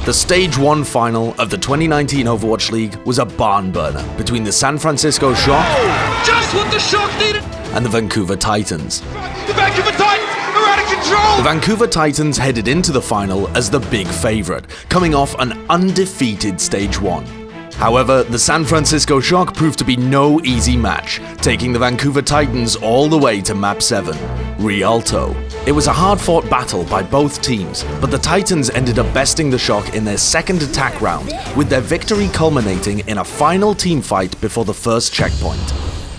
The Stage 1 final of the 2019 Overwatch League was a barn burner between the San Francisco Shock just what the Shock needed, and the Vancouver Titans. The Vancouver Titans are out of control! The Vancouver Titans headed into the final as the big favorite, coming off an undefeated Stage 1. However, the San Francisco Shock proved to be no easy match, taking the Vancouver Titans all the way to Map 7, Rialto. It was a hard-fought battle by both teams, but the Titans ended up besting the Shock in their second attack round, with their victory culminating in a final team fight before the first checkpoint.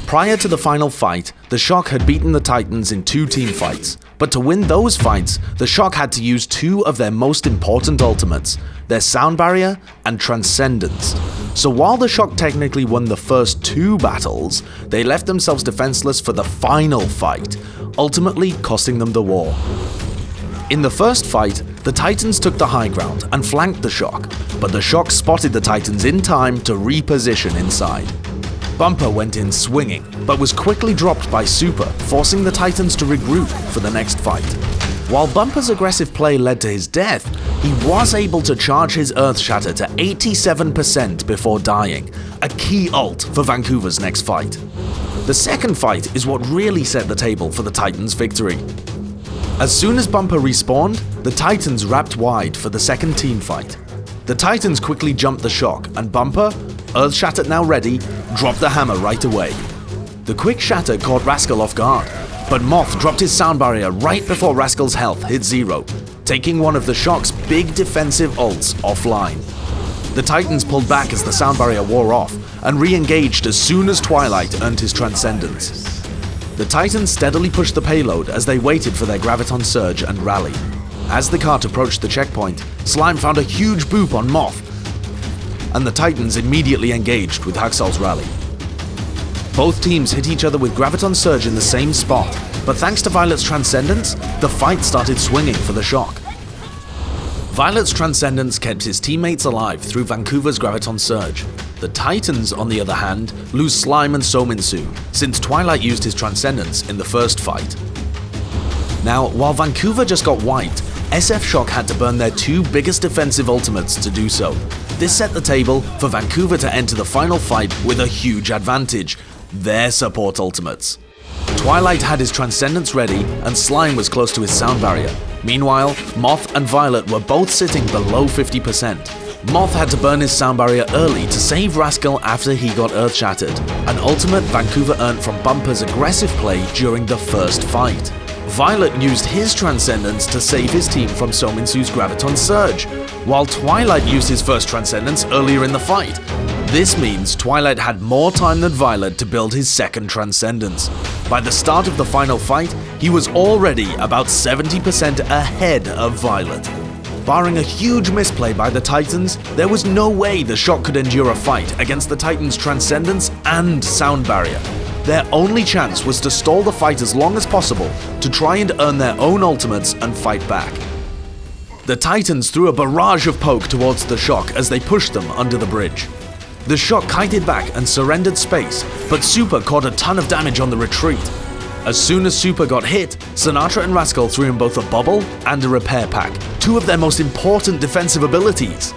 Prior to the final fight, the Shock had beaten the Titans in 2 team fights, but to win those fights, the Shock had to use 2 of their most important ultimates, their Sound Barrier and Transcendence. So while the Shock technically won the first 2 battles, they left themselves defenseless for the final fight, ultimately costing them the war. In the first fight, the Titans took the high ground and flanked the Shock, but the Shock spotted the Titans in time to reposition inside. Bumper went in swinging, but was quickly dropped by Super, forcing the Titans to regroup for the next fight. While Bumper's aggressive play led to his death, he was able to charge his Earth Shatter to 87% before dying, a key ult for Vancouver's next fight. The second fight is what really set the table for the Titans' victory. As soon as Bumper respawned, the Titans wrapped wide for the second team fight. The Titans quickly jumped the Shock, and Bumper, Earth Shatter now ready, dropped the hammer right away. The quick shatter caught Rascal off guard, but Moth dropped his Sound Barrier right before Rascal's health hit 0, taking one of the Shock's big defensive ults offline. The Titans pulled back as the Sound Barrier wore off, and re-engaged as soon as Twilight earned his Transcendence. The Titans steadily pushed the payload as they waited for their Graviton Surge and rally. As the cart approached the checkpoint, Slime found a huge boop on Moth, and the Titans immediately engaged with Haxal's rally. Both teams hit each other with Graviton Surge in the same spot, but thanks to Violet's Transcendence, the fight started swinging for the Shock. Violet's Transcendence kept his teammates alive through Vancouver's Graviton Surge. The Titans, on the other hand, lose Slime and Sominsu, since Twilight used his Transcendence in the first fight. Now, while Vancouver just got wiped, SF Shock had to burn their 2 biggest defensive ultimates to do so. This set the table for Vancouver to enter the final fight with a huge advantage, their support ultimates. Twilight had his Transcendence ready, and Slime was close to his Sound Barrier. Meanwhile, Moth and Violet were both sitting below 50%. Moth had to burn his Sound Barrier early to save Rascal after he got Earth Shattered, an ultimate Vancouver earned from Bumper's aggressive play during the first fight. Violet used his Transcendence to save his team from Sominsu's Graviton Surge, while Twilight used his first Transcendence earlier in the fight. This means Twilight had more time than Violet to build his second Transcendence. By the start of the final fight, he was already about 70% ahead of Violet. Barring a huge misplay by the Titans, there was no way the Shock could endure a fight against the Titans' Transcendence and Sound Barrier. Their only chance was to stall the fight as long as possible to try and earn their own ultimates and fight back. The Titans threw a barrage of poke towards the Shock as they pushed them under the bridge. The Shock kited back and surrendered space, but Super caught a ton of damage on the retreat. As soon as Super got hit, Sinatra and Rascal threw him both a bubble and a repair pack, 2 of their most important defensive abilities.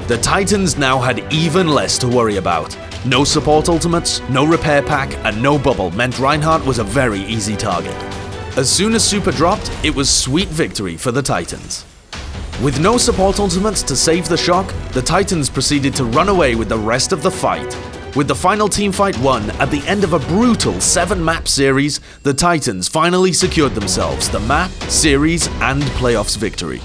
The Titans now had even less to worry about. No support ultimates, no repair pack, and no bubble meant Reinhardt was a very easy target. As soon as Super dropped, it was sweet victory for the Titans. With no support ultimates to save the Shock, the Titans proceeded to run away with the rest of the fight. With the final teamfight won at the end of a brutal 7-map series, the Titans finally secured themselves the map, series, and playoffs victory.